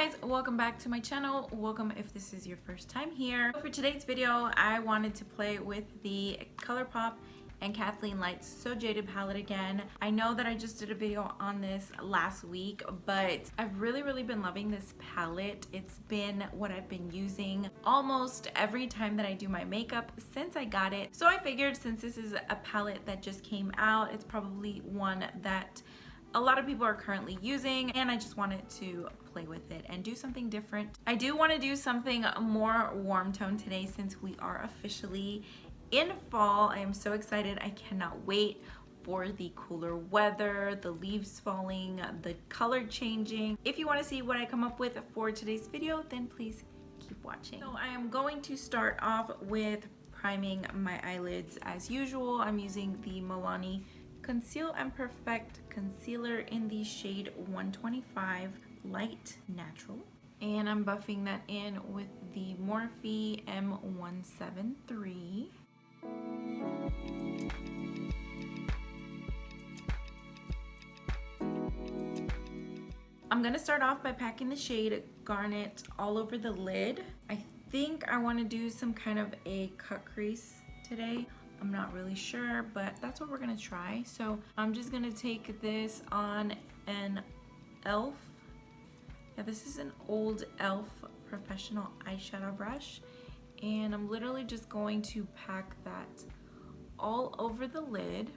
guys, welcome back to my channel. Welcome if this is your first time here. For today's video, I wanted to play with the Colourpop and Kathleen Lights So Jaded palette again. I know that I just did a video on this last week, but I've really been loving this palette. It's been what I've been using almost every time that I do my makeup since I got it. So I figured since this is a palette that just came out, it's probably one that a lot of people are currently using, and I just wanted to play with it and do something different. I do want to do something more warm tone today since we are officially in fall. I am so excited. I cannot wait for the cooler weather, the leaves falling, the color changing. If you want to see what I come up with for today's video, then please keep watching. So I am going to start off with priming my eyelids as usual. I'm using the Milani Conceal and Perfect Concealer in the shade 125 Light Natural. And I'm buffing that in with the Morphe M173. I'm gonna start off by packing the shade Garnet all over the lid. I think I want to do some kind of a cut crease today. I'm not really sure, but that's what we're gonna try. So I'm just gonna take this on an e.l.f. Yeah, this is an old e.l.f. professional eyeshadow brush, and I'm literally just going to pack that all over the lid.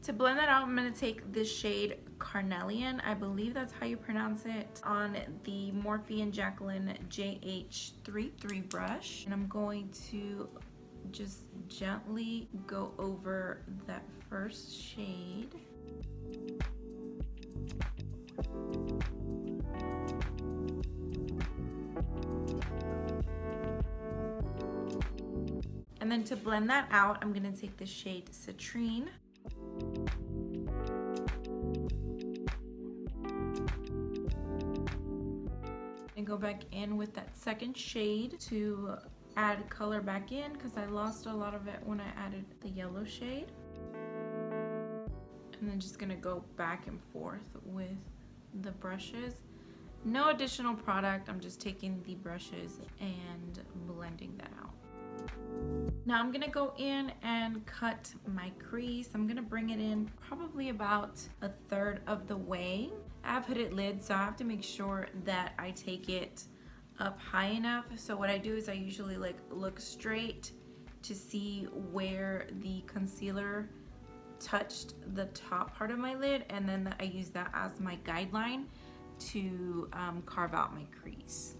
To blend that out, I'm going to take this shade Carnelian, I believe that's how you pronounce it, on the Morphe and Jacqueline JH33 brush. And I'm going to just gently go over that first shade. And then to blend that out, I'm going to take the shade Citrine. And go back in with that second shade to add color back in, because I lost a lot of it when I added the yellow shade. And then just gonna go back and forth with the brushes. No additional product, I'm just taking the brushes and blending that out. Now I'm gonna go in and cut my crease. I'm gonna bring it in probably about a third of the way. I have hooded lids, so I have to make sure that I take it up high enough. So what I do is I usually look straight to see where the concealer touched the top part of my lid, and then I use that as my guideline to carve out my crease.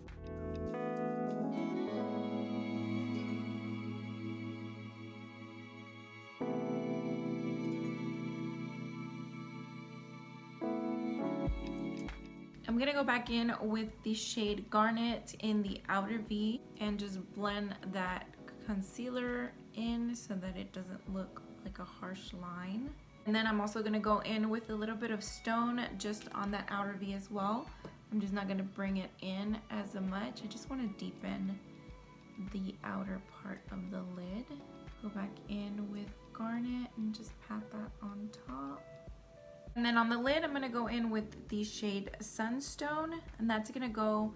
I'm gonna go back in with the shade Garnet in the outer V and just blend that concealer in so that it doesn't look like a harsh line. And then I'm also gonna go in with a little bit of Stone just on that outer V as well. I'm just not gonna bring it in as much. I just wanna deepen the outer part of the lid. Go back in with Garnet and just pat that on top. And then on the lid, I'm gonna go in with the shade Sunstone, and that's gonna go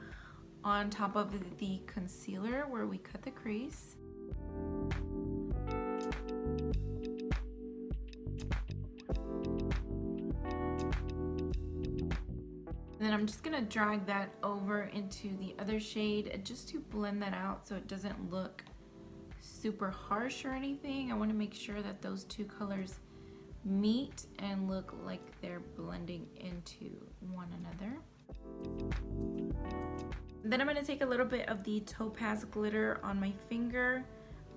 on top of the concealer where we cut the crease. And then I'm just gonna drag that over into the other shade just to blend that out so it doesn't look super harsh or anything. I wanna make sure that those two colors meet and look like they're blending into one another. Then I'm going to take a little bit of the Topaz glitter on my finger,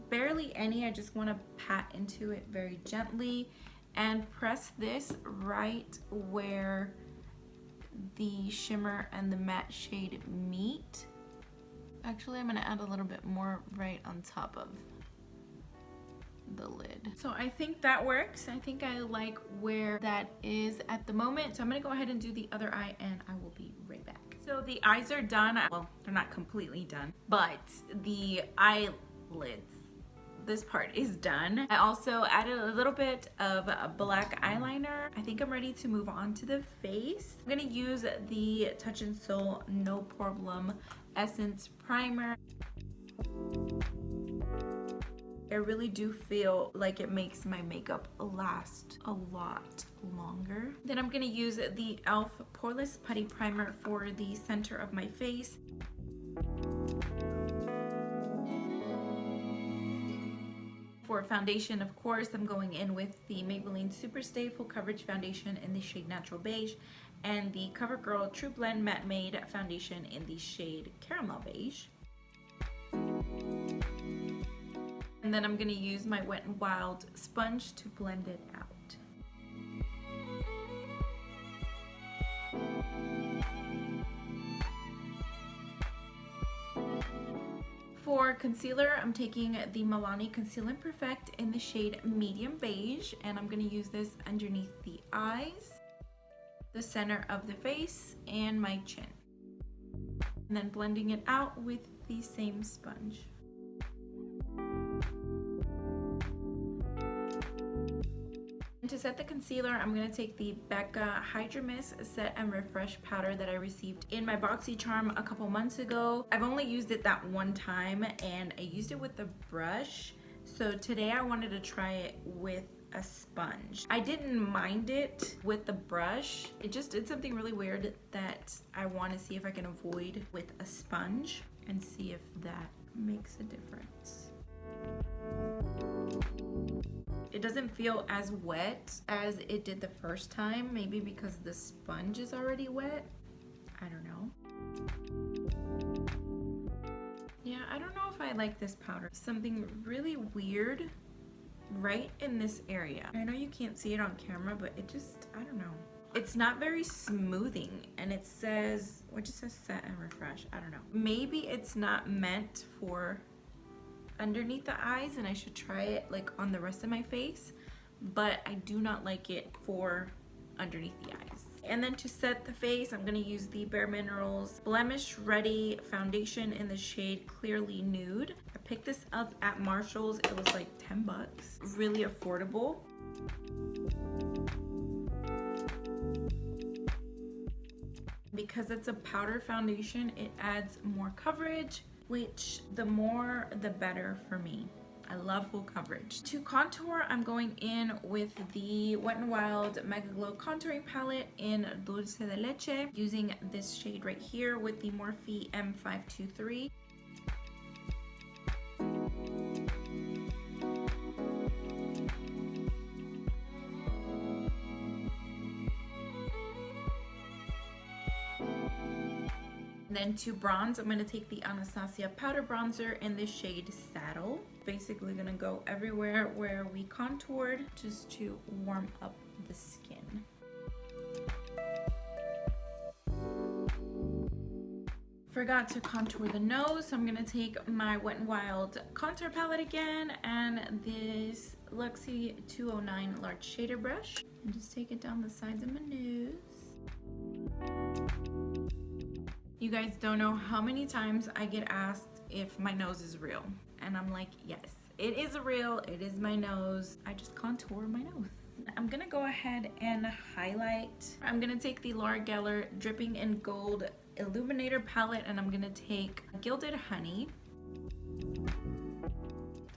barely any. I just want to pat into it very gently and press this right where the shimmer and the matte shade meet. Actually, I'm going to add a little bit more right on top of the lid. So I think that works. I think I like where that is at the moment. So I'm gonna go ahead and do the other eye, and I will be right back. So the eyes are done. Well, they're not completely done, but the eye lids. This part is done. I also added a little bit of a black eyeliner. I think I'm ready to move on to the face. I'm gonna use the Touch in Sol No Problem Essence Primer. I really do feel like it makes my makeup last a lot longer. Then I'm gonna use the e.l.f. Poreless Putty Primer for the center of my face. For foundation, of course, I'm going in with the Maybelline Superstay Full Coverage Foundation in the shade Natural Beige and the CoverGirl True Blend Matte Made Foundation in the shade Caramel Beige. And then I'm going to use my Wet n Wild sponge to blend it out. For concealer, I'm taking the Milani Conceal and Perfect in the shade Medium Beige, and I'm going to use this underneath the eyes, the center of the face, and my chin. And then blending it out with the same sponge. And to set the concealer, I'm going to take the Becca Hydra Mist Set and Refresh powder that I received in my BOXY charm a couple months ago. I've only used it that one time and I used it with a brush. So today I wanted to try it with a sponge. I didn't mind it with the brush. It just did something really weird that I want to see if I can avoid with a sponge and see if that makes a difference. It doesn't feel as wet as it did the first time, maybe because the sponge is already wet. I don't know. Yeah, I don't know if I like this powder. Something really weird right in this area. I know you can't see it on camera, but it just, I don't know. It's not very smoothing, and it says, what just says set and refresh? I don't know. Maybe it's not meant for underneath the eyes and I should try it like on the rest of my face, but I do not like it for underneath the eyes. And then to set the face, I'm going to use the Bare Minerals Blemish Ready Foundation in the shade Clearly Nude. I picked this up at Marshall's. It was like 10 bucks. Really affordable. Because it's a powder foundation, it adds more coverage, which the more the better for me. I love full coverage. To contour, I'm going in with the Wet n Wild Mega Glow Contouring Palette in Dulce de Leche, using this shade right here with the Morphe M523. Then to bronze, I'm going to take the Anastasia Powder Bronzer in the shade Saddle. Basically going to go everywhere where we contoured just to warm up the skin. Forgot to contour the nose, so I'm going to take my Wet n Wild contour palette again and this Luxie 209 large shader brush. And just take it down the sides of my nose. You guys don't know how many times I get asked if my nose is real. And I'm like, yes, it is real. It is my nose. I just contour my nose. I'm gonna go ahead and highlight. I'm gonna take the Laura Geller Dripping in Gold Illuminator palette and I'm gonna take Gilded Honey.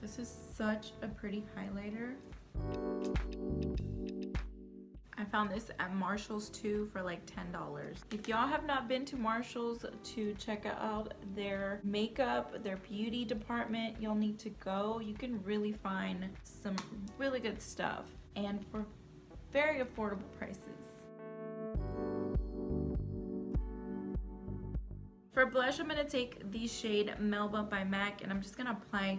This is such a pretty highlighter. I found this at Marshall's too for like $10. If y'all have not been to Marshall's to check out their makeup, their beauty department, y'all need to go. You can really find some really good stuff and for very affordable prices. For blush, I'm going to take the shade Melba by MAC and I'm just going to apply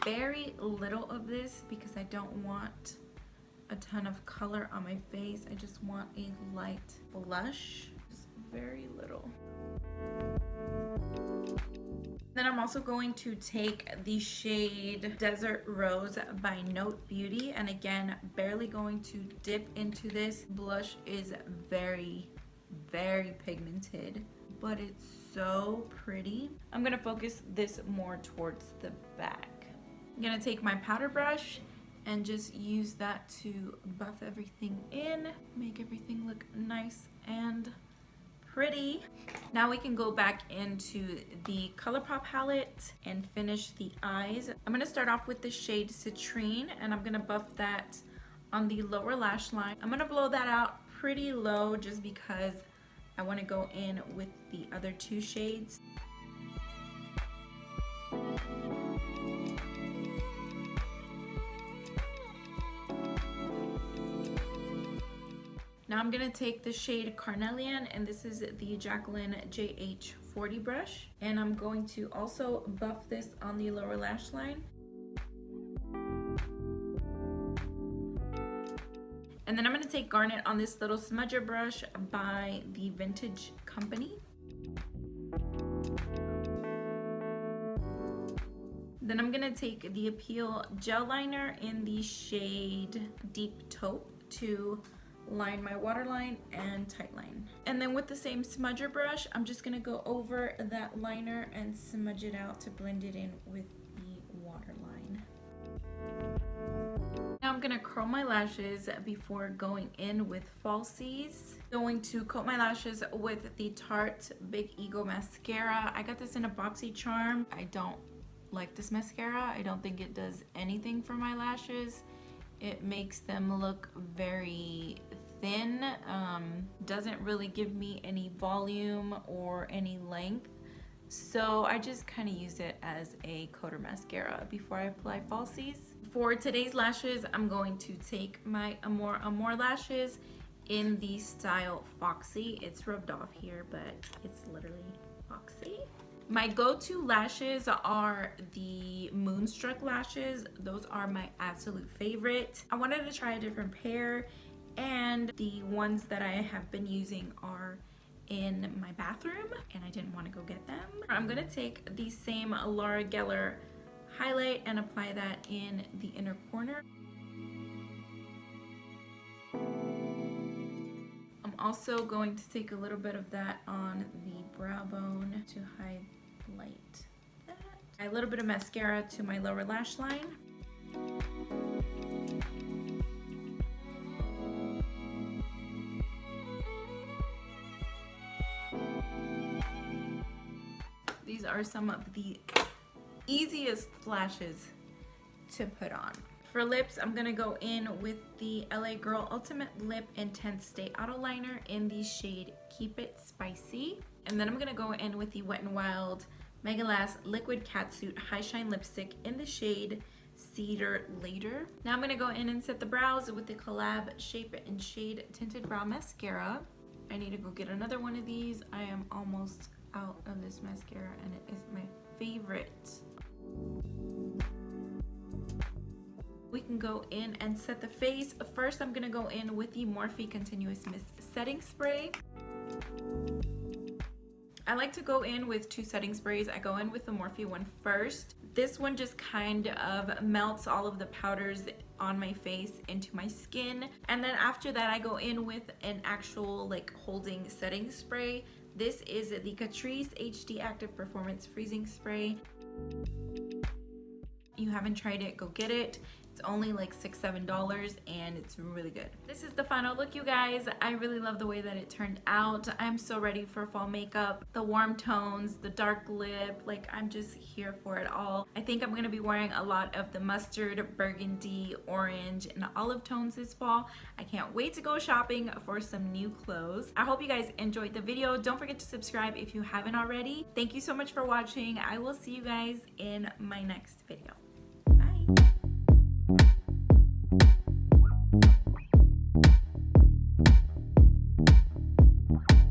very little of this because I don't want a ton of color on my face. I just want a light blush, just very little. Then I'm also going to take the shade Desert Rose by Note Beauty, and again, barely going to dip into this. Blush is very, very pigmented, but it's so pretty. I'm gonna focus this more towards the back. I'm gonna take my powder brush and just use that to buff everything in, make everything look nice and pretty. Now we can go back into the Colourpop palette and finish the eyes. I'm gonna start off with the shade Citrine, and I'm gonna buff that on the lower lash line. I'm gonna blow that out pretty low just because I wanna go in with the other two shades. Now I'm gonna take the shade Carnelian, and this is the Jacqueline JH40 brush, and I'm going to also buff this on the lower lash line. And then I'm gonna take Garnet on this little smudger brush by the Vintage Company. Then I'm gonna take the Appeal gel liner in the shade Deep Taupe to line my waterline and tightline. And then with the same smudger brush, I'm just gonna go over that liner and smudge it out to blend it in with the waterline. Now I'm gonna curl my lashes before going in with falsies. Going to coat my lashes with the Tarte Big Ego mascara. I got this in a BOXY charm. I don't like this mascara. I don't think it does anything for my lashes. It makes them look very thin, doesn't really give me any volume or any length. So I just kind of use it as a coater mascara before I apply falsies. For today's lashes, I'm going to take my Amore lashes in the style Foxy. It's rubbed off here, but it's literally Foxy. My go-to lashes are the Moonstruck lashes. Those are my absolute favorite. I wanted to try a different pair, and the ones that I have been using are in my bathroom, and I didn't want to go get them. I'm gonna take the same Laura Geller highlight and apply that in the inner corner. I'm also going to take a little bit of that on the brow bone to highlight that. A little bit of mascara to my lower lash line. These are some of the easiest lashes to put on. For lips, I'm gonna go in with the LA Girl Ultimate Lip Intense Stay Auto Liner in the shade Keep It Spicy. And then I'm gonna go in with the Wet n Wild Mega Last Liquid Catsuit High Shine Lipstick in the shade Cedar Later. Now I'm gonna go in and set the brows with the Collab Shape It and Shade Tinted Brow Mascara. I need to go get another one of these. I am almost out of this mascara, and it is my favorite. We can go in and set the face. First, I'm gonna go in with the Morphe Continuous Mist Setting Spray. I like to go in with two setting sprays. I go in with the Morphe one first. This one just kind of melts all of the powders on my face into my skin. And then after that, I go in with an actual like holding setting spray. This is the Catrice HD Active Performance Freezing Spray. You haven't tried it, go get it. It's only like $6-7 and it's really good. This is the final look, you guys. I really love the way that it turned out. I'm so ready for fall makeup. The warm tones, the dark lip, like I'm just here for it all. I think I'm gonna be wearing a lot of the mustard, burgundy, orange, and olive tones this fall. I can't wait to go shopping for some new clothes. I hope you guys enjoyed the video. Don't forget to subscribe if you haven't already. Thank you so much for watching. I will see you guys in my next video.